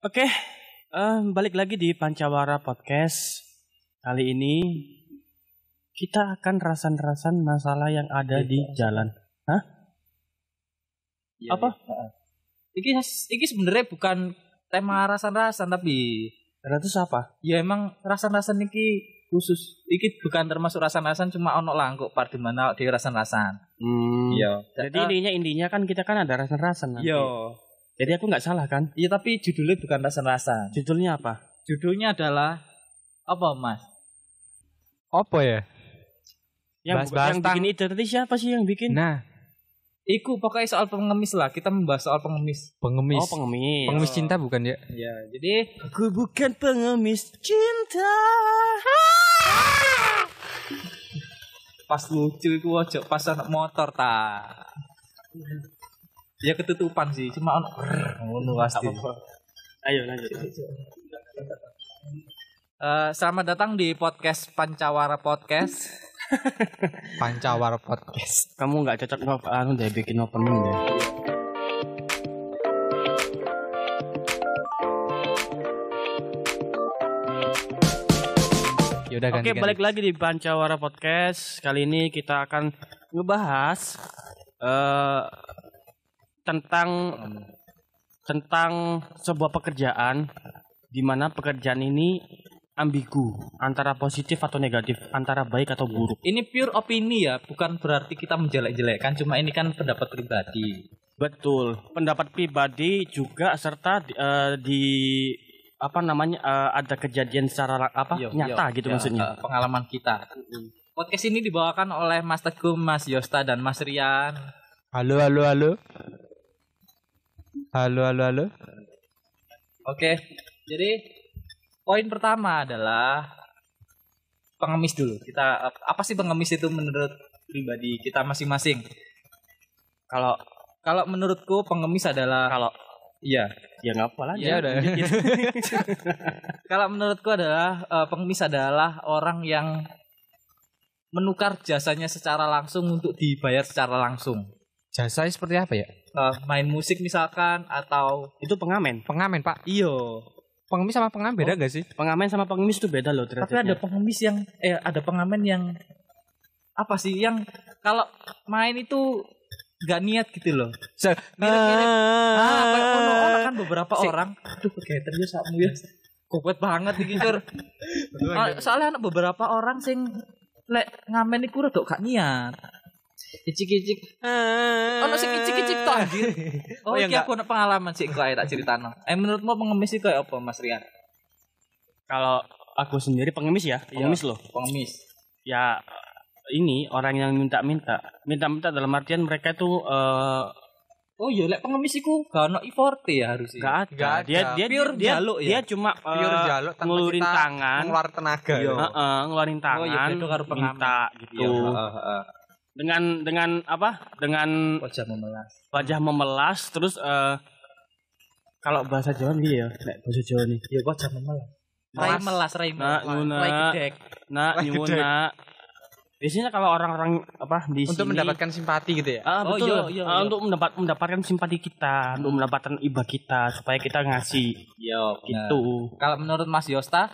Oke, balik lagi di Pancawara Podcast. Kali ini kita akan rasan-rasan masalah yang ada di jalan. Hah? Ya, Apa? Ya. Iki sebenarnya bukan tema rasan-rasan tapi Terus apa? ya emang rasan-rasan iki khusus. Iki bukan termasuk rasan-rasan cuma ono langkuk part di mana di rasan-rasan. Iya. Jadi intinya kan kita kan ada rasan-rasan nanti. Iya. Jadi aku nggak salah kan? Iya tapi judulnya bukan rasan-rasan. Judulnya apa? Judulnya adalah apa, Mas? Apa ya? Yang Bahas-bahas bikin itu tadi siapa sih yang bikin? Nah, Iku pokoknya soal pengemis lah. Kita membahas soal pengemis. pengemis. Oh, pengemis. Pengemis cinta bukan ya? Ya, jadi Aku bukan pengemis cinta. pas lucu iku ojo pas anak motor ta. Ya ketutupan sih, cuma ono ngono pasti. Ayo lanjut. Selamat datang di podcast Pancawara Podcast. Pancawara Podcast. Kamu nggak cocok deh bikin opening deh. Yaudah ganti. Oke, balik lagi di Pancawara Podcast. Kali ini kita akan ngebahas tentang sebuah pekerjaan di mana pekerjaan ini ambigu, antara positif atau negatif, antara baik atau buruk. Ini pure opini ya, bukan berarti kita menjelek-jelekkan, cuma ini kan pendapat pribadi. Betul, pendapat pribadi juga serta ada kejadian secara nyata gitu maksudnya. Pengalaman kita. Podcast ini dibawakan oleh Mas Teguh, Mas Yosta dan Mas Rian. Halo. Oke, jadi poin pertama adalah pengemis dulu. Kita apa sih pengemis itu menurut pribadi kita masing-masing? Kalau menurutku pengemis adalah iya. Ya nggak apa lah. Ya udah. Kalau menurutku adalah pengemis adalah orang yang menukar jasanya secara langsung untuk dibayar secara langsung. Jasanya seperti apa ya? Main musik misalkan atau Itu pengamen. Pengamen, Pak. iyo. Pengemis sama pengamen beda gak sih? Pengamen sama pengemis itu beda loh Tapi ada pengemis yang ada pengamen yang apa sih yang kalau main itu nggak niat gitu loh. Mirip-mirip. Kayak ono kan beberapa orang. Aduh, kayak terus sakmu ya. Kokot banget iki, Cur. Soalnya ada beberapa orang sing lek ngamen iku rada gak niat. Icik-icik. Ono sing icik-icik tok anjir. Oh, iki aku ono pengalaman sih kok tak critakno. Menurutmu pengemis iki kayak apa, Mas Rian? Kalau aku sendiri pengemis ya, pengemis loh. Pengemis. Ya ini orang yang minta-minta dalam artian mereka tuh Oh iya, lek pengemis iku gak ono effort ya harusnya. nggak ada. Dia Pure jaluk ya? Dia cuma Pure jaluk tanpa ngeluarin kita tangan, mengeluarkan tenaga. Iya. ngeluarin tangan, Oh iya, beda karo pengamen. minta gitu. Iya, Dengan apa? Dengan wajah memelas. wajah memelas, terus kalau bahasa Jawa nih ya, bahasa Jawa nih. Ya wajah memelas. Rai melas. Nyuna. Rai gedek. Nyuna. Biasanya kalau orang-orang di Untuk sini mendapatkan simpati gitu ya? Oh, betul. iya. Untuk mendapatkan simpati kita, untuk mendapatkan iba kita supaya kita ngasih Iya, gitu. Kalau menurut Mas Yosta,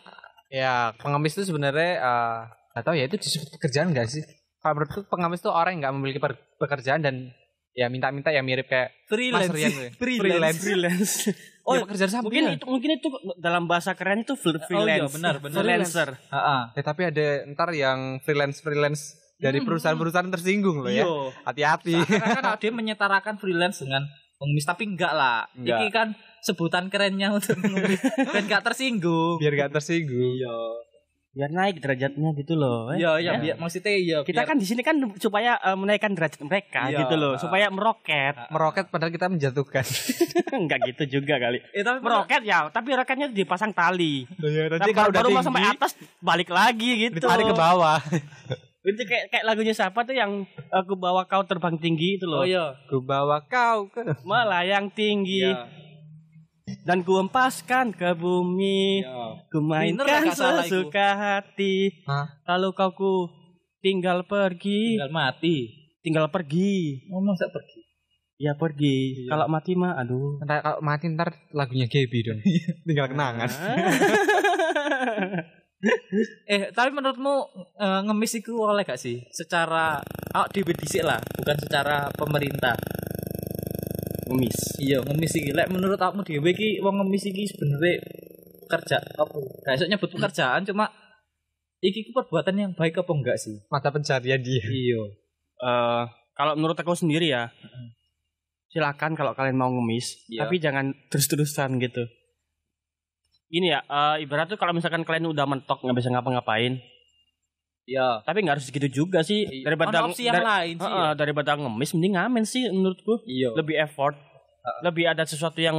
Ya, pengemis itu sebenarnya gak tahu ya itu disebut pekerjaan gak sih? Kalau menurutku pengemis itu orang yang gak memiliki pekerjaan dan ya minta-minta yang mirip kayak freelance. Mas Rian gue. Freelance. Oh, ya, pekerjaan sampingan. Mungkin itu dalam bahasa keren itu freelance. benar. Freelancer. Heeh. Ya, tapi ada ntar yang freelance dari perusahaan-perusahaan tersinggung loh ya. Iya. Hati-hati. Karena kan dia menyetarakan freelance dengan pengemis, tapi enggak lah. Enggak. Iki kan sebutan kerennya untuk pengemis dan enggak tersinggung. Biar gak tersinggung. Iya. Biar naik derajatnya gitu loh. Iya, biar maksudnya iya. Kita kan di sini kan supaya menaikkan derajat mereka Iya. gitu loh, supaya meroket. Meroket padahal kita menjatuhkan. Enggak gitu juga kali. tapi Meroket ya, tapi roketnya dipasang tali. Nanti Nah, baru mau sampai atas balik lagi gitu. ditarik ke bawah. Itu kayak lagunya siapa tuh yang aku bawa kau terbang tinggi itu loh. Oh iya. Ku bawa kau ke Melayang tinggi. Iya. Dan ku hempaskan ke bumi. Iya. Ku Bener mainkan gak salah iku? sesuka hati. Hah? Lalu kau ku tinggal pergi. Tinggal mati. Tinggal pergi. Ngomong sak pergi. Ya pergi. Iya. Kalau mati mah aduh. Ntar kalau mati ntar lagunya Gaby dong. Tinggal kenangan. Tapi menurutmu ngemis itu oleh gak sih? Secara dhewe dhisik lah, bukan secara pemerintah. Ngemis. Iya, ngemis iki. Lek menurut aku dhewe iki wong ngemis iki sebenarnya kerja apa? Gak iso nyebut pekerjaan, cuma iki ku perbuatan yang baik apa enggak sih? Mata pencarian dia. Iya. Kalau menurut aku sendiri ya, silakan kalau kalian mau ngemis, Iya. tapi jangan terus-terusan gitu. Gini ya, ibarat tuh kalau misalkan kalian udah mentok nggak bisa ngapa-ngapain, Iya. tapi nggak harus segitu juga sih. Daripada Ono opsi yang lain sih. Ya. daripada ngemis, mending ngamen sih menurutku. Iya. Lebih effort, lebih ada sesuatu yang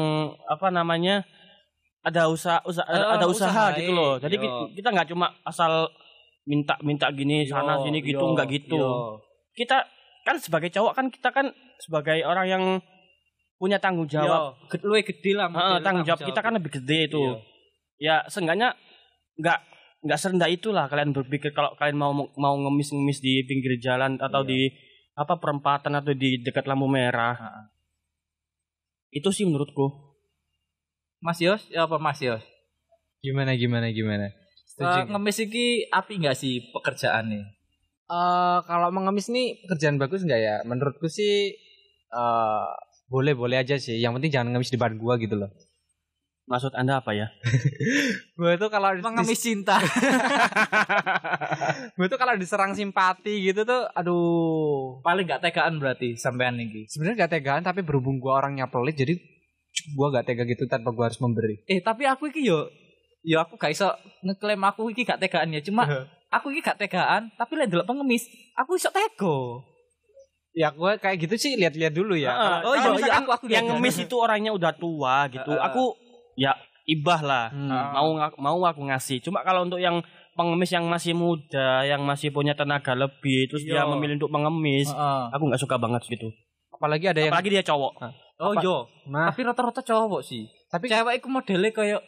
apa namanya, ada usaha usaha, gitu loh. Jadi iya. kita nggak cuma asal minta gini sana sini gitu, nggak gitu. Kita kan sebagai cowok kan kita kan sebagai orang yang punya tanggung jawab. Luwih gede lah. Tanggung jawab kita kan lebih gede itu. Iya. Ya seenggaknya nggak serendah itulah kalian berpikir kalau kalian mau ngemis di pinggir jalan atau di apa perempatan atau di dekat lampu merah. Itu sih menurutku. Mas Yos, ya apa Mas Yos? Gimana? Setuju. Ngemis iki api enggak sih pekerjaannya? Kalau mengemis nih pekerjaan bagus nggak ya? Menurutku sih boleh aja sih. Yang penting jangan ngemis di depan gua gitu loh. Maksud Anda apa ya? Gue tuh kalau Mengemis cinta. diserang simpati gitu tuh, aduh. Paling gak tegaan berarti sampean iki. Sebenarnya gak tegaan, tapi berhubung gua orangnya pelit, jadi gua gak tega gitu tanpa gua harus memberi. Tapi aku iki yo aku gak iso ngeklaim aku iki gak tegaan ya. Cuma aku iki gak tegaan, tapi lek ndelok pengemis, aku iso tego. Ya gue kayak gitu sih lihat-lihat dulu ya. Kalau misalkan aku yang lihat. ngemis itu orangnya udah tua gitu. Aku ya ibah lah. Mau aku ngasih. Cuma kalau untuk yang pengemis yang masih muda, yang masih punya tenaga lebih, terus dia memilih untuk mengemis, aku nggak suka banget gitu. Apalagi dia cowok. Nah, Tapi rata-rata cowok sih. tapi Cewek iku modelnya kayak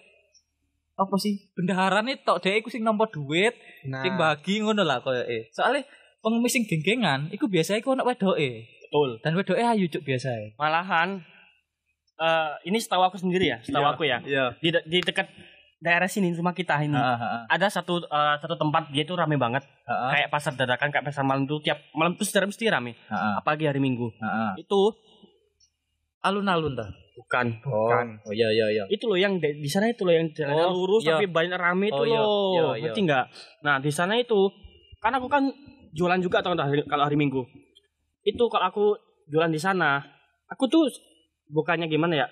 apa sih? Bendaharan tok dhek iku sing nampa duit, sing bagi ngono lah koyo Soale pengemis sing genggengan iku biasanya iku ono wedoke. Betul. Dan wedoke ayu cuk biasa. Malahan ini setahu aku sendiri ya, aku ya. Iya. Di dekat daerah sini rumah kita ini ada satu tempat dia itu rame banget. Kayak pasar dadakan, kayak pasar malam tuh tiap malam tuh secara mesti rame. Apalagi hari Minggu. Itu alun-alun dah. bukan. Oh iya. Itu loh yang di sana itu loh yang jalannya lurus tapi banyak rame itu loh. Ngerti enggak? Nah, di sana itu kan aku kan jualan juga kalau hari Minggu. Itu kalau aku jualan di sana, aku tuh bukannya gimana ya?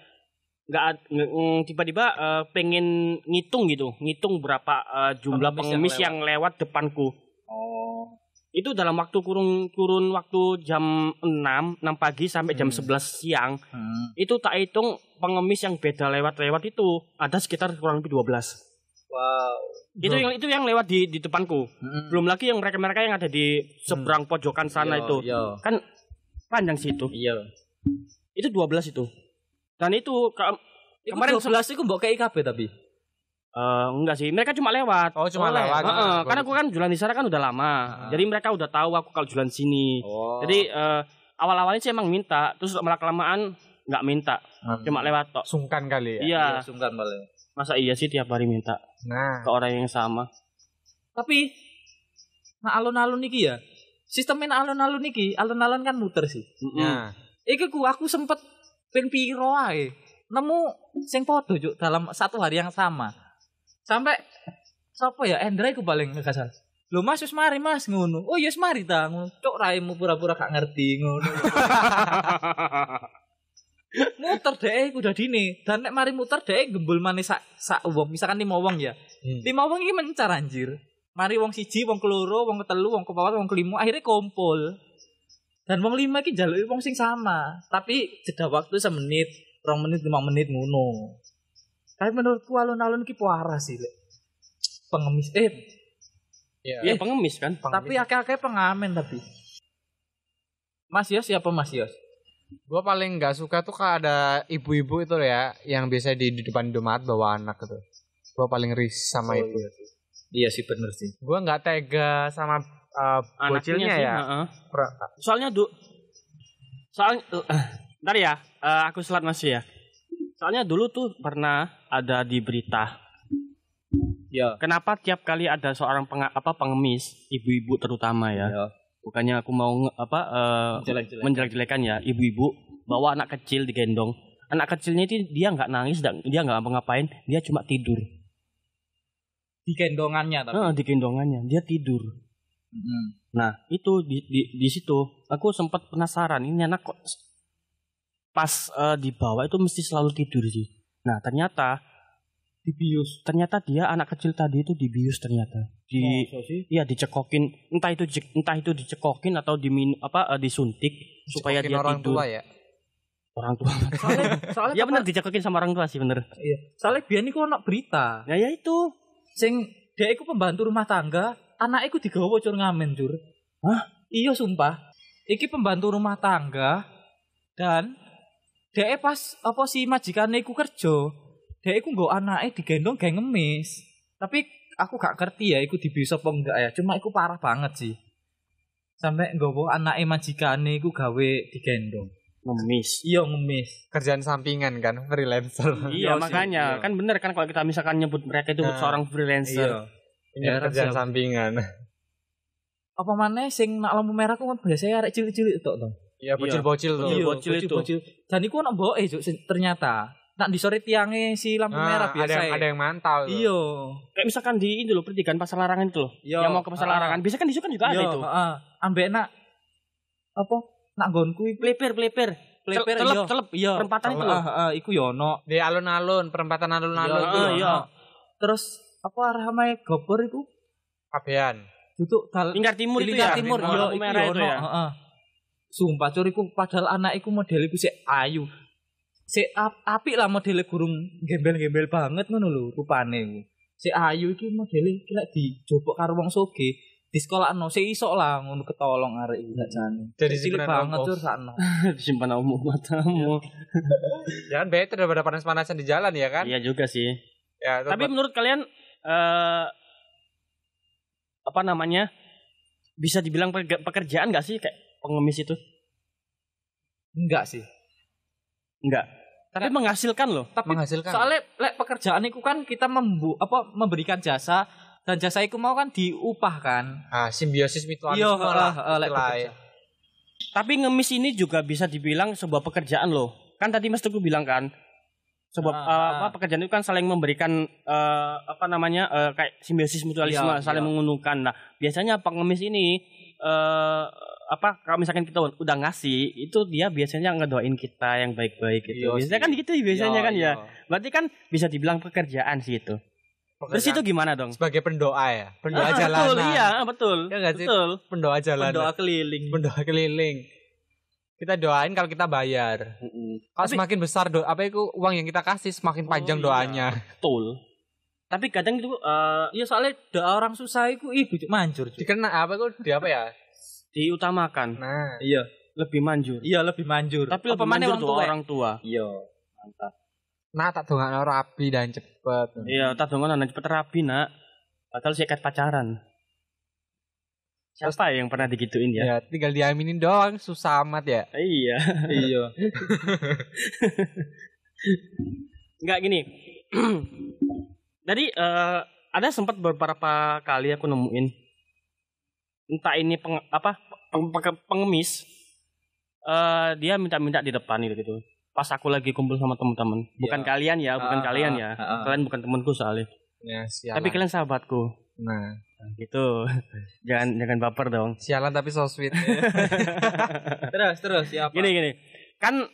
Tiba-tiba pengen ngitung berapa jumlah pengemis yang lewat depanku. Itu dalam waktu kurun waktu jam 6 pagi sampai jam 11 siang. Itu tak hitung pengemis yang beda lewat itu ada sekitar kurang lebih 12. Wow. Itu yang lewat di depanku. Belum lagi yang mereka yang ada di seberang pojokan sana itu. Kan panjang sih itu. Iya. Itu 12 itu. Dan itu kemarin 12 itu mbok kei kabeh tapi. Enggak sih, mereka cuma lewat. Cuma lewat. Karena aku kan jualan di sana kan udah lama. Jadi mereka udah tahu aku kalau jualan sini. Jadi awal-awalnya sih emang minta, terus malah kelamaan nggak minta. Cuma lewat tok. Sungkan kali ya. Iya. Sungkan malah. Masa iya sih tiap hari minta ke orang yang sama. Tapi alun-alun iki ya. Sistemnya alun-alun iki, alun-alun kan muter sih. Nah, Iki aku sempet ping piro ae nemu sing padha juk dalam satu hari yang sama. Sampai sapa ya Endra iku paling kesal. Lho Mas wis mari Mas ngono. Oh ya wis mari ta ngono. Cuk raimu pura-pura gak ngerti ngono. Muter dhek udah dini. Dan nek mari muter dhek gembul maneh sak wong. Misalkan 5 wong ya. 5 wong iki mencar anjir. Mari wong siji, wong keloro, wong ketelu, wong kepapat, wong kelima akhirnya kumpul. Dan wong 5 iki njaluki wong sing sama. Tapi jeda waktu 1 menit, 2 menit, 5 menit ngono. Tapi menurutku alun-alun iki parah sih, Lek. Pengemis Iya, pengemis kan. Tapi akeh-akeh pengamen tapi. Mas Yos siapa Mas Yos? gue paling nggak suka tuh kalau ada ibu-ibu itu ya, yang biasa di depan Indomaret bawa anak gitu. Gue paling risih sama itu. Iya sih bener sih. Gue nggak tega sama bocilnya sih, ya. Soalnya Ntar ya, aku selat masih ya. Soalnya dulu tuh pernah ada di berita. Ya. Kenapa tiap kali ada seorang pengemis, ibu-ibu terutama ya. Bukannya aku mau menjelek-jelekan ya, ibu-ibu bawa anak kecil digendong. Anak kecilnya itu dia nggak nangis, dia nggak ngapain, dia cuma tidur. Di gendongannya tapi. Di gendongannya, dia tidur. Nah, itu di situ aku sempat penasaran, ini anak kok pas dibawa itu mesti selalu tidur sih. Nah, ternyata dibius. Ternyata dia anak kecil tadi itu dibius ternyata. Iya, dicekokin, entah itu dicekokin atau disuntik supaya dia orang tidur. Tua ya. Orang tua. Soalnya ya benar dicekokin sama orang tua sih bener. Iya. Soalnya biyen iku ono berita. Ya itu. Sing dhek iku pembantu rumah tangga, anak iku digawa cur ngamen cur. Hah? Iya sumpah. Iki pembantu rumah tangga dan dhek pas si majikane iku kerja, dhek iku nggo anake digendong gawe ngemis. Tapi aku gak ngerti ya iku dibius apa enggak ya. Cuma iku parah banget sih. Sampai nggawa anake majikane iku gawe digendong. Ngemis. Iya ngemis. Kerjaan sampingan kan, freelancer. Iya makanya kan bener kan kalau kita misalkan nyebut mereka itu seorang freelancer. Iya. Kerjaan sampingan. Apa maneh sing nak lampu merah ku kan biasanya arek cilik-cilik tok to. Iya bocil-bocil tuh. Iya bocil. Dan iku ono mboke juk ternyata. Nak disore tiange si lampu merah biasa. Ada yang mantau. Iya. Kayak misalkan di ini loh pertigaan Pasar Larangan itu loh. Yang mau ke Pasar Larangan. Biasanya kan di situ kan juga ada itu. Ambek nak nak nggonku Pleper celep iya. Perempatan itu loh. Iku yo ono. Di alun-alun, perempatan alun-alun itu. Iya. Terus arah mae gobor iku? Kabehan. Duduk Lingkar Timur itu ya. Timur iya merah itu ya. Sumpah cur iku padahal anak iku model iku sik ayu. Sik apik lah modele gurung gembel-gembel banget ngono lho rupane iku. Sik ayu iki modele iki lek dijobok karo wong sugih. Di sekolahno sik iso lah ngono ketolong arek iki sakjane. Jadi cilik banget cur sakno. Disimpan umum matamu. Ya kan better daripada panas-panasan di jalan ya kan? Iya juga sih. Ya, tapi menurut kalian bisa dibilang pekerjaan nggak sih kayak pengemis itu? Enggak sih. Enggak. Tapi menghasilkan loh. Tapi menghasilkan. Soalnya pekerjaan itu kan kita memberikan jasa dan jasa itu mau kan diupah kan. Simbiosis mutualisme lah. Tapi ngemis ini juga bisa dibilang sebuah pekerjaan loh. Kan tadi Mas Teguh bilang kan sebuah pekerjaan itu kan saling memberikan kayak simbiosis mutualisme, saling menguntungkan. Nah, biasanya pengemis ini kalau misalkan kita udah ngasih, itu dia biasanya ngedoain kita yang baik-baik gitu. Biasanya kan gitu biasanya kan ya. Berarti kan bisa dibilang pekerjaan sih itu. Terus itu gimana dong? Sebagai pendoa ya. Pendoa jalanan. Betul, iya, betul. Ya enggak sih? Betul. Pendoa jalanan. Pendoa keliling. Kita doain kalau kita bayar. Kalau semakin besar uang yang kita kasih semakin panjang doanya. Betul. Tapi kadang itu soalnya doa orang susah itu manjur. Dikena diutamakan. Nah, iya, lebih manjur. Iya, lebih manjur. Tapi lebih manjur orang tua. Iya, mantap. Nah, tak dongakno rapi dan cepet. Iya, tak dongakno cepet rapi, Nak. Padahal sikat pacaran. Siapa yang pernah digituin ya? Ya, tinggal diaminin doang, susah amat ya. Iya. Iya. Enggak gini. Jadi ada sempat beberapa kali aku nemuin entah ini pengemis dia minta-minta di depan gitu. Pas aku lagi kumpul sama teman-teman. Bukan kalian ya, bukan kalian ya. Kalian bukan temanku soalnya. Ya, sialan. Tapi kalian sahabatku. Nah, gitu. jangan baper dong. Sialan tapi so sweet. Terus siapa? Gini. Kan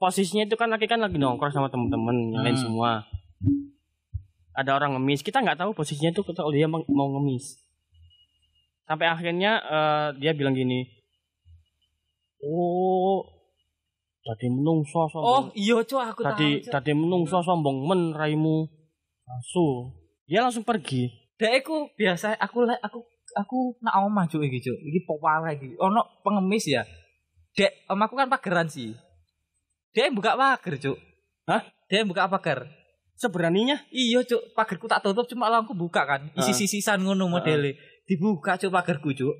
posisinya itu kan lagi nongkrong sama teman-teman yang lain semua. Ada orang ngemis, kita nggak tahu posisinya itu kalau dia mau ngemis. Sampai akhirnya dia bilang gini. Oh, tadi menungso sombong. Oh, iya cok aku tahu. Tadi menungso sombong men raimu. Asu. Dia langsung pergi. Dek aku biasa aku nak omah cuk iki cuk. Iki popale iki. Ono pengemis ya. Dek, omahku kan pageran sih. Dek buka pagar cuk. Hah? Dek buka pagar. Seberaninya? Iya cuk, pagarku tak tutup cuma aku buka kan. Isi-sisan ngono modele. Dibuka cuk pagarku cuk.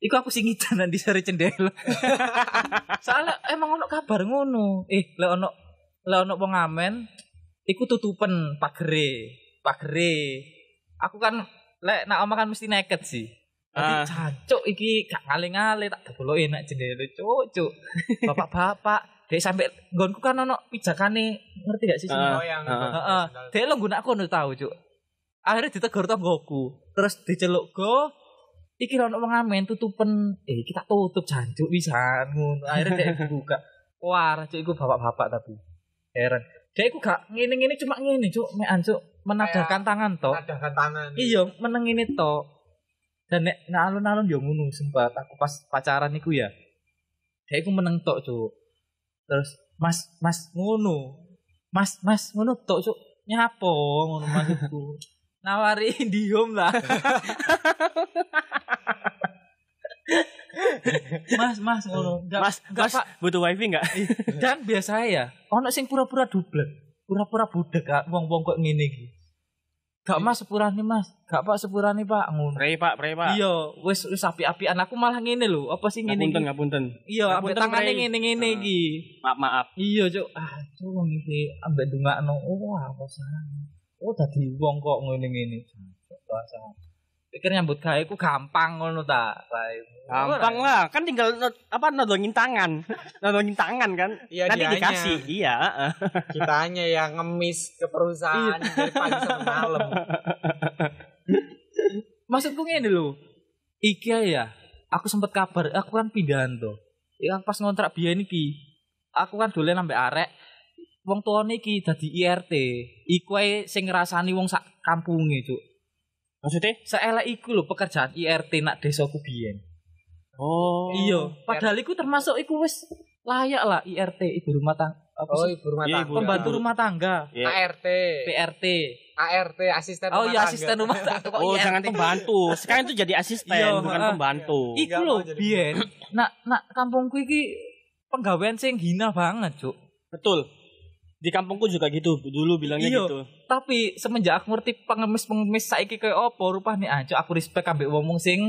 Iku aku sing ngidanan di sari cendela. Soalnya emang ono kabar ngono. Lek ono pengamen iku tutupen pagere. Aku kan lek nak omah kan mesti neket sih. Dadi jancuk iki gak ngale-ngale tak deboloki nek jendela cuk. Bapak-bapak, dek sampe nggonku kan ono pijakane, ngerti gak sih sing yang heeh. Dek lo nggunak kono tau cuk. Akhirnya ditegur tanggoku. Terus diceluk go iki ono pengamen tutupen kita tutup jancuk pisan ngono. Akhirnya dek buka. Wah, cuk iku bapak-bapak tapi heran. Dek iku gak ngene-ngene cuma ngene cuk, mekan cuk menadahkan tangan tok. Menadahkan tangan. Iya, meneng ngene tok. Dan nek alun-alun yo ngono sempat aku pas pacaran iku ya. Dek iku meneng tok cuk. Terus Mas ngono. Mas ngono tok cuk. Nyapo ngono maksudku. Nawari Indihome lah. Mas ngono. Mas, Pak, butuh wifi enggak? Dan biasa ya, ono sing pura-pura dublek, pura-pura budek wong-wong kok ngene iki. Gak Mas sepurane Mas, gak Pak sepurane Pak ngono. Prei Pak. Iya, wis api-apian aku malah ngene lho, apa sih ngene iki? Ngapunten. Iya, ambek tangane ngene-ngene iki. Maaf. Iya, Cuk. Cuk wong iki ambek ndongakno. Apa salah. Dadi wong kok ngene-ngene. Bahasa. Pikir nyambut gawe ku gampang ngono ta. Gampang lah, kan tinggal nodongin tangan kan. Iya, nanti dikasih. Iya, Kita hanya yang ngemis ke perusahaan dari pagi sampai malam. Maksudku ngene lho. Iki ya, aku sempet kabar, aku kan pindahan to. Ya pas ngontrak biyen iki. Aku kan dolen ambek arek. Wong tuane iki dadi IRT. Iku ae sing ngrasani wong sak kampunge, Cuk. Maksudnya? Seelek iku lho pekerjaan IRT nak desaku biyen. Oh. Iya, padahal iku termasuk iku wis layak lah IRT, ibu rumah tangga. Ibu rumah tangga. Pembantu rumah tangga. Yeah. ART. PRT. ART, asisten rumah tangga. Oh iya, asisten rumah tangga. Oh, jangan pembantu. Sekarang itu jadi asisten, bukan pembantu. Iku lho biyen. Nak kampungku iki penggawean sing hina banget, Cuk. Betul. Di kampungku juga gitu, dulu bilangnya gitu. Tapi semenjak aku ngerti pengemis saiki koyo apa rupane Cuk, aku respect ambek wong sing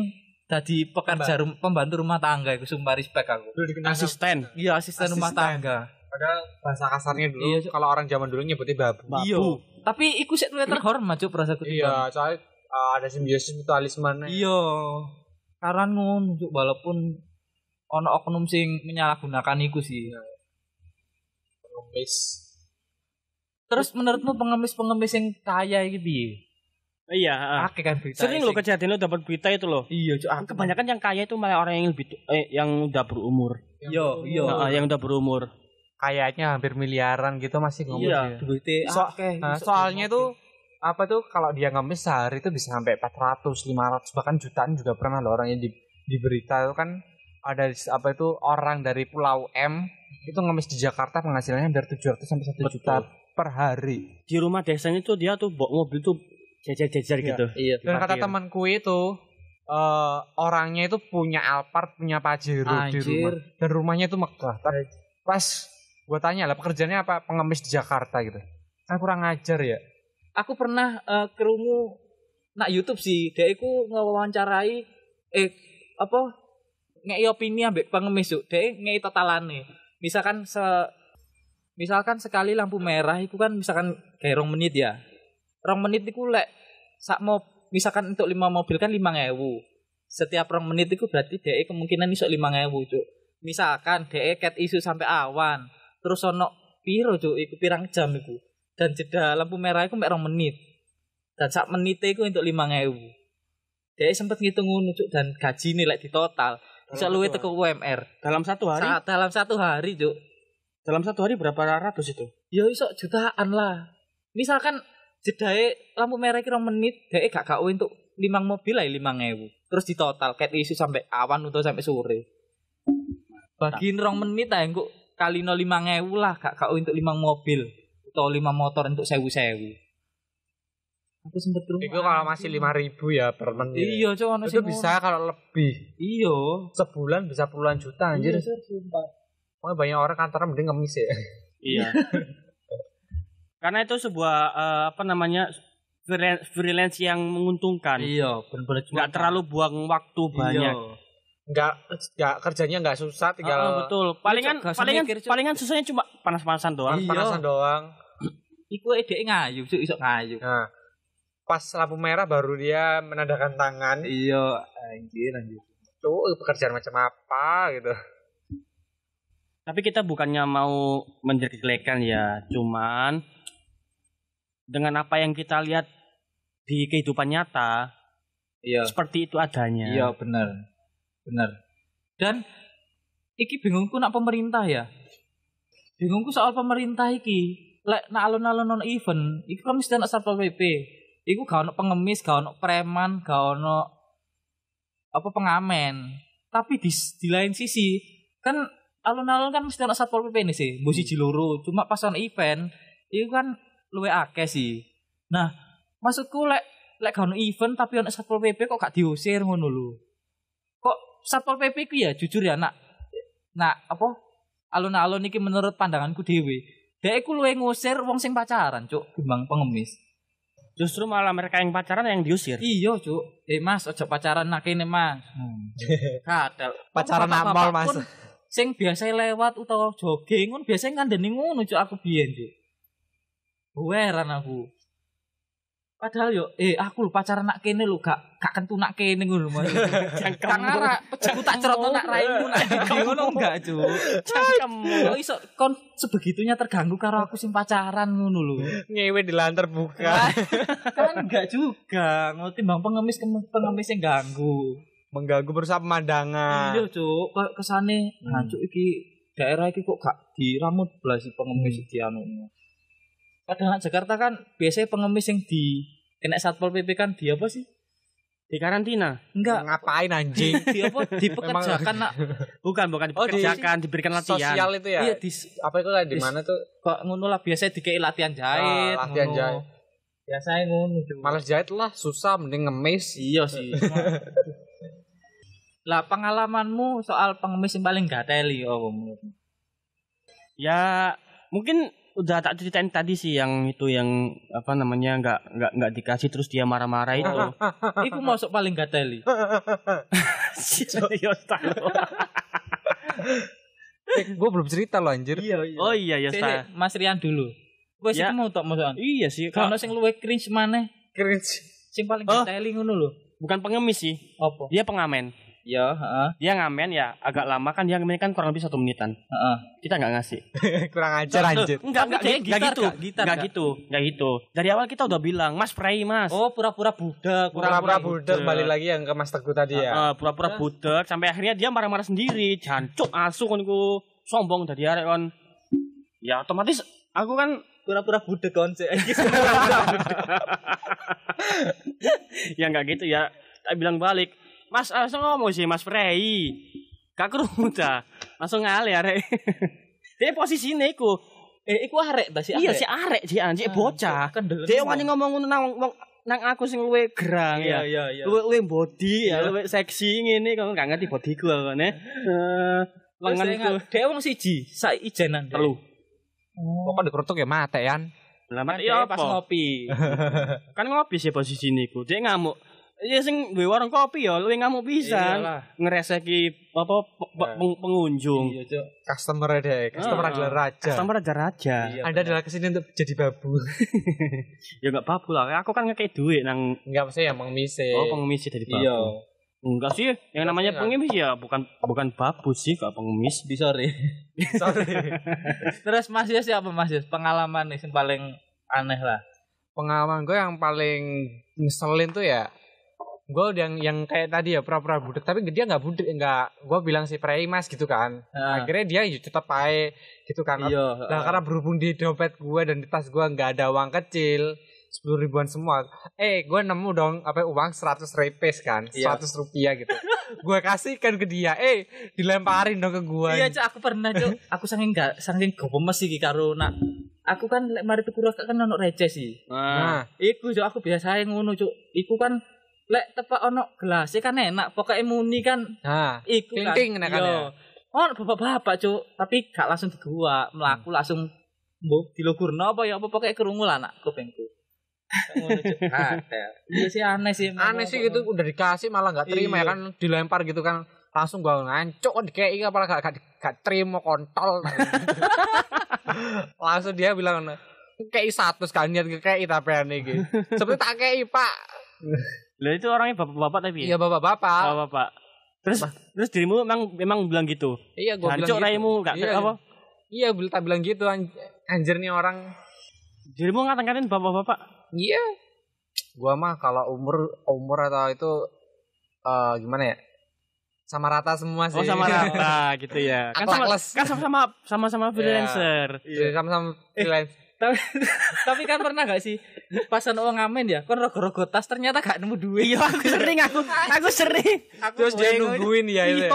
dadi pekerja pembantu rumah tangga iku sumpah respect aku. Asisten. Iya, asisten rumah tangga. Padahal bahasa kasarnya dulu kalau orang zaman dulu nyebutnya babu. Iya. Tapi iku sik luwih terhormat Cuk perasaku. Iya, soalnya ada simbiosis mutualisme. Iya. Karan ngono Cuk, walaupun ono oknum sing menyalahgunakan iku sih. Pengemis. Terus menurutmu pengemis yang kaya iki piye? Iya, Akeh kan berita. sering lo kejadian lo dapat berita itu loh. Iya, Cuk. Kebanyakan yang kaya itu malah orang yang lebih yang udah berumur. Iya. Yang udah berumur. Kayaknya hampir miliaran gitu masih ngomong. Iya, duitnya akeh. Soalnya tuh apa tuh kalau dia ngemis sehari itu bisa sampai 400, 500 bahkan jutaan juga pernah loh orang yang di berita itu kan ada apa itu orang dari Pulau M itu ngemis di Jakarta penghasilannya dari 700 sampai 1 juta per hari. Di rumah desanya tuh dia tuh bawa mobil tuh jejer-jejer gitu. Iya. Dan kata temanku itu orangnya itu punya Alphard, punya Pajero di rumah. Dan rumahnya itu megah. Pas gue tanya lah pekerjaannya apa, pengemis di Jakarta gitu. Kan kurang ajar ya. Aku pernah kerungu nak YouTube sih, dia iku ngewawancarai ngei opini ambek pengemis Cuk. Dia ngei totalane. Misalkan sekali lampu merah itu kan misalkan kayak 2 menit ya. 2 menit itu lek misalkan untuk 5 mobil kan 5.000. Setiap 2 menit itu berarti DE kemungkinan iso 5.000, Cuk. Misalkan DE ket isu sampai awan, terus ono piro, Cuk, iku pirang jam iku. Dan jeda lampu merah iku mek 2 menit. Dan sak menite iku untuk 5.000. DE sempet ngitung ngono, Cuk, dan gajine lek ditotal bisa luwih teko UMR. Dalam 1 hari? Dalam 1 hari, Cuk. Dalam 1 hari berapa ratus itu? Ya iso jutaan lah. Misalkan jedae lampu merah iki 2 menit, dhek gak gawe untuk 5 mobil ae 5.000. Terus ditotal ket isu sampai awan atau sampai sore. Bagiin 2 menit ae engko kalino 5.000 lah, gak gawe untuk 5 mobil atau 5 motor untuk 1.000. Aku sempet rumah. Itu kalau masih 5.000 ya per menit. Iya, Cuk, ono itu bisa kalau lebih. Iya, Sebulan bisa puluhan juta anjir. Iya, sumpah. Makanya banyak orang kantornya mending ngemis ya. Iya. Karena itu sebuah freelance yang menguntungkan. Iya, benar-benar nggak terlalu buang waktu banyak. nggak kerjanya nggak susah, tinggal betul. Palingan susahnya cuma panas-panasan doang. panasan doang. Iku edek ngayu, Cuk, iso ngayu. Nah, pas lampu merah baru dia menandakan tangan. Iya, anjir. Tuh pekerjaan macam apa gitu. Tapi kita bukannya mau menjelek-jelekan ya, cuman dengan apa yang kita lihat di kehidupan nyata, seperti itu adanya. Iya, benar. Dan iki bingungku nak pemerintah ya. Bingungku soal pemerintah iki. Lek nak alun-alun non event, iku kan mesti ana Satpol PP. Iku gak ono pengemis, gak ono preman, gak ono apa pengamen. Tapi di lain sisi kan alun-alun kan mesti ana Satpol PP nih sih, mbok siji loro. Cuma pas ono event, iku kan luwe akeh sih. Nah, maksudku lek gak ono event tapi ono Satpol PP kok gak diusir ngono lho. Kok Satpol PP ku ya jujur ya nak apa alun-alun iki menurut pandanganku dhewe. Dhek iku luwe ngusir wong sing pacaran, Cuk, timbang pengemis. Justru malah mereka yang pacaran yang diusir. Iya, Cuk. Mas, ojo pacaran nak kene, Mas. Kadal. Pacaran nang mall, Mas. Sing biasa lewat utawa jogging ngono biasa ngandani ngono, Cuk, aku biyen, Cuk. Heran aku. Padahal yo aku lho pacaran nak kene lho gak kentu nak kene ngono Mas. Kang arek pejaku tak cerotno nak raimu nak ngono enggak, Cuk. Cangkemmu. Kok iso kon sebegitunya terganggu karo aku sing pacaran ngono lho. Ngewe di lahan terbuka. Kan enggak juga, ngono timbang pengemis sing ganggu. Mengganggu perusahaan pemandangan. Iya, Cuk. Kayak kesane, Cuk iki daerah iki kok gak diramut blas pengemis iki anu. Padahal Jakarta kan biasanya pengemis yang kena Satpol PP kan di apa sih? Di karantina? Enggak. Ngapain anjing? Di apa? Dipekerjakan nak. Bukan dipekerjakan, diberikan latihan. Sosial itu ya? Iya, apa itu kayak di mana tuh? Kok ngono lah biasanya dikei latihan jahit. Latihan jahit. Biasanya ngono. Males jahit lah, susah mending ngemis. Iya sih. Lah pengalamanmu soal pengemis yang paling gateli apa menurutmu? Ya, mungkin udah tak ceritain tadi sih yang itu yang apa namanya nggak dikasih terus dia marah-marah itu. Iku masuk paling gateli. Gue belum cerita loh anjir. Iya. Oh iya ya sa. Mas Rian dulu. Wes Ya. iku mau tok maksudnya. Iya sih. Kalau sing luwih cringe maneh. Cringe. Sing paling gateli ngono lho. Bukan pengemis sih. Apa? Dia pengamen. Ya, heeh. Dia ngamen ya agak lama kan dia ngamen kan kurang lebih 1 menitan. Heeh. Kita nggak ngasih. Kurang ajar anjir. Enggak gitu. Dari awal kita udah bilang, "Mas Prei, Mas." Oh, pura-pura budak. Pura-pura budak balik lagi yang ke Mas Teguh tadi ya. Pura-pura budak sampai akhirnya dia marah-marah sendiri. Jancuk asu kon iku sombong dari arek kon. Ya otomatis aku kan Pura-pura budak kon sik. Ya enggak gitu ya. Tak bilang balik. Mas, langsung ngomong sih Mas Prei. Gak krungu ta. Langsung ngale arek. Dia posisine iku. Iku arek ta sih? Iya si arek si anjing bocah. Dia wani ngomong nang aku sing luwe gerang ya. Iya. Luwe body ya, luwe seksi ngene kok gak ngerti bodiku aku ne. Lenganku. Dia wong siji, sak ijenan. Telu. Kok dikerutuk ya mate yan. Lah mati ya pas ngopi. Kan ngopi sih posisine iku. Dia ngamuk. Ya sing duwe warung kopi ya luwih ngamuk pisan. Ngreseki apa pengunjung. Iya, Cuk. Customer deh, customer adalah raja. Customer raja. Iya, Anda adalah kesini untuk jadi babu. Ya enggak babu lah. Aku kan ngekei duit nang Enggak maksudnya yang mengemis. Oh, pengemis dari babu. Iya. Enggak sih, yang namanya pengemis ya bukan babu sih, enggak pengemis. Sorry. Terus Mas Yus siapa Mas Yus? Pengalaman nih yang paling aneh lah. Pengalaman gue yang paling ngeselin tuh ya, gue yang kayak tadi ya pura-pura budak, tapi dia nggak budak, gue bilang si Prei Mas gitu kan. Akhirnya dia ya tetap aja gitu kan. Iya. Nah, karena berhubung di dompet gue dan di tas gue nggak ada uang kecil, 10 ribuan semua. Gue nemu dong uang 100 repes kan, 100 rupiah gitu. Gue kasihkan ke dia, dilemparin dong ke gue. Iya, Cuk, aku pernah, Cuk. Aku saking gopemes iki karo nak. Aku kan lek mari tuku rokok kan ono receh sih. Nah, Iku Cuk, aku biasa ngono, Cuk. Iku kan lek tepak ono gelas kan enak, pokoke muni kan. Nah, Iku kan. ting-ting nek kan ya. Oh, bapak-bapak, Cuk, tapi gak langsung digua, mlaku langsung mbok dilogurno apa ya apa pokoke krungu lah nak kupingku. Ngono, Cuk. Iya sih aneh sih. Aneh sih gitu, udah dikasih malah nggak terima ya kan, dilempar gitu kan. Langsung gua ngancuk kok dikei apa gak terima kontol. Langsung dia bilang kei 100 kan niat kei tapi iki. Seperti tak kei, Pak. Lah itu orangnya bapak-bapak tapi. Iya, bapak-bapak. Bapak. Terus dirimu memang bilang gitu. Iya, gua bilang Hancur gitu. raimu enggak apa? Iya, tak bilang gitu anjir nih orang. Dirimu ngata-ngatain bapak-bapak. Iya. Gua mah kalau umur atau itu gimana ya? Sama rata semua sih. Oh, sama rata gitu ya. Kan sama freelancer. Iya, sama freelancer. Tapi kan pernah gak sih pas ono ngamen ya, kon rogo-rogo tas ternyata gak nemu duit. Iya, aku sering. Terus dia nungguin ya itu.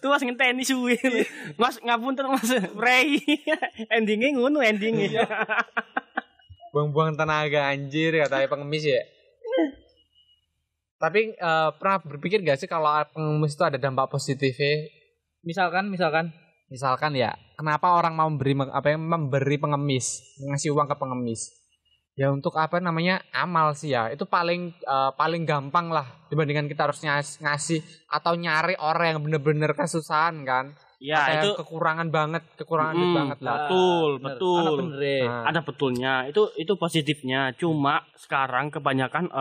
Terus ngenteni suwe. Mas ngapunten Mas Frey. Endingnya ngono endingnya. Buang-buang tenaga anjir katanya pengemis ya. Tapi pernah berpikir gak sih kalau pengemis itu ada dampak positifnya? Misalkan ya, kenapa orang mau memberi pengemis, ngasih uang ke pengemis? Ya untuk amal sih ya. Itu paling gampang lah dibandingkan kita harus ngasih atau nyari orang yang bener-bener kesusahan kan. Ya, itu kekurangan banget lah. Betul. Ada betulnya. Itu positifnya. Cuma sekarang kebanyakan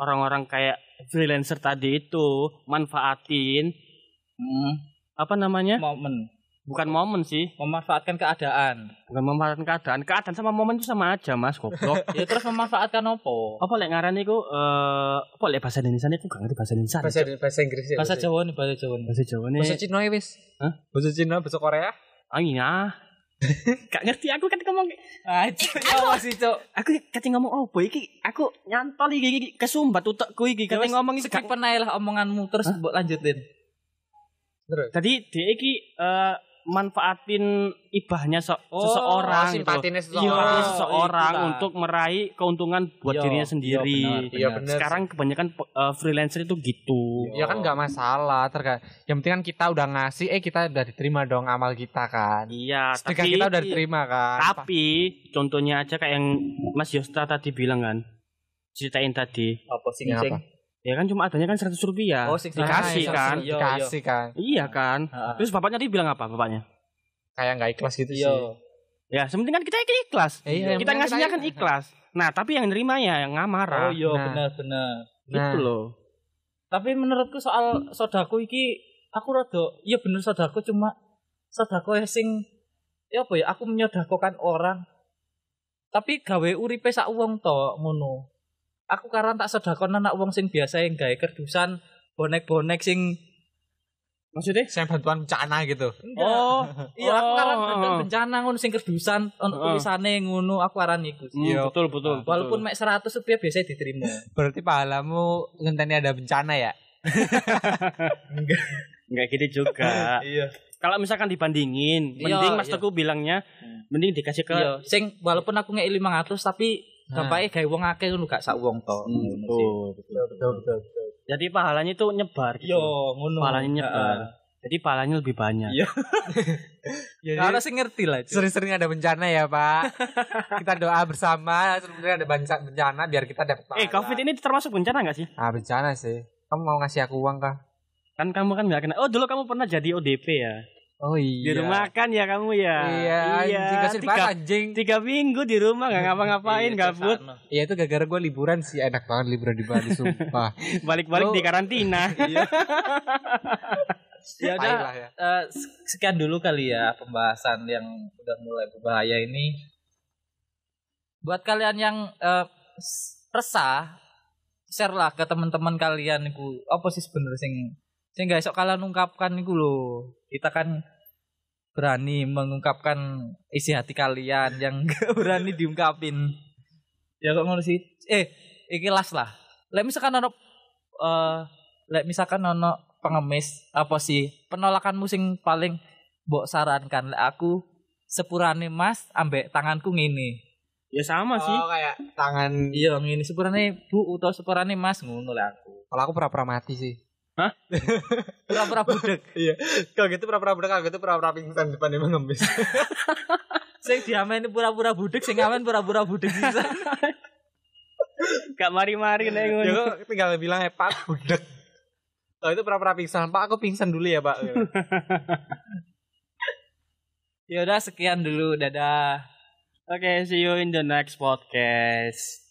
orang-orang kayak freelancer tadi itu manfaatin bukan momen sih, memanfaatkan keadaan. Bukan memanfaatkan keadaan. Keadaan sama momen itu sama aja, Mas, goblok. Ya terus memanfaatkan apa? Apa lek ngarani iku apa lek bahasa Indonesia niku gak ngerti bahasa Indonesia. Bahasa Inggris ya. Bahasa Jawa nih. Bahasa Cina ya wis. Hah? Bahasa Cina, bahasa Korea? Iya. Gak ngerti aku kan ngomong. Ya masih, Cuk. Aku kate ngomong opo iki? Aku nyantol iki kesumbat utekku iki kate ngomong iki. Skip lah omonganmu terus mbok lanjutin. Terus. Tadi dia iki manfaatin ibahnya seseorang simpatinya seseorang untuk meraih keuntungan buat dirinya sendiri. Iya benar. Sekarang kebanyakan freelancer itu gitu. Ya kan nggak masalah, yang penting kan kita udah ngasih, kita udah diterima dong amal kita kan. Iya, tapi kita udah diterima kan. Tapi contohnya aja kayak yang Mas Yostra tadi bilang kan, ceritain tadi. Apa sih ngeceng? Ya kan cuma adanya kan 100 rupiah. Oh, dikasih kan. Dikasih kan. Iya kan. Terus bapaknya tadi bilang apa bapaknya? Kayak nggak ikhlas gitu sih. Ya sementing kan kita ikhlas. Kita ngasihnya kan ikhlas. Nah tapi yang nerimanya yang ngamarah. Oh iya benar-benar. Gitu loh. Tapi menurutku soal sodako iki aku rada iya bener sodako cuma sodako sing ya apa ya aku menyodakokan orang. Tapi gawe uripe sak wong to ngono. Aku karena tak sedakon anak wong sing biasa yang gawe kerdusan bonek-bonek sing maksudnya saya bantuan bencana gitu. Oh, iya aku karena bantuan bencana ngono sing kerdusan ono tulisane ngono aku aran iku. Iya, betul. Walaupun mek 100 rupiah biasa diterima. Berarti pahalamu ngenteni ada bencana ya? Enggak gitu juga. Iya. Kalau misalkan dibandingin, mending Mas Teguh bilangnya mending dikasih ke sing walaupun aku ngeki 500 tapi dampaknya gawe wong akeh ngono gak sak wong to. Betul. Jadi pahalanya itu nyebar gitu. Yo, ngono. Pahalanya nyebar. Jadi pahalanya lebih banyak. Iya. Karena sing ngerti lah. Sering-sering ada bencana ya, Pak. Kita doa bersama sebenarnya ada bencana biar kita dapat pahala. Covid ini termasuk bencana enggak sih? Bencana sih. Kamu mau ngasih aku uang kah? Kan kamu kan enggak kena. Oh, dulu kamu pernah jadi ODP ya? Oh iya. Di rumah kan ya kamu ya? Iya. Anjing. 3 minggu di rumah gak ngapa-ngapain, gabut. Iya itu gara-gara gue liburan sih. Enak banget liburan di Bali, sumpah. Balik-balik di karantina. Ya udah, sekian dulu kali ya pembahasan yang udah mulai berbahaya ini. Buat kalian yang resah, share lah ke teman-teman kalian iku. Apa sih sebenarnya sing gak esok kalian ungkapkan iku lho. Kita kan berani mengungkapkan isi hati kalian yang gak berani diungkapin. Ya kok ngono sih? Ikhlas lah. Lek misalkan ono pengemis apa sih penolakanmu sing paling mbok sarankan? Lek aku sepurane Mas ambek tanganku ngene. Ya sama sih. Oh kayak tangan iya ngene sepurane Bu utawa sepurane Mas ngono lek aku. Kalau aku pura-pura mati sih. Hah? Pura-pura budek. Iya. Kalau gitu pura-pura budek, kalau gitu pura-pura pingsan depan emang ngemis. Sing diameni pura-pura budek, sing ngamen pura-pura budek bisa. Gak mari-mari nek ngono. Ya kok tinggal bilang Pak budek. Oh itu pura-pura pingsan. Pak aku pingsan dulu ya Pak. Ya udah sekian dulu, dadah. Oke, see you in the next podcast.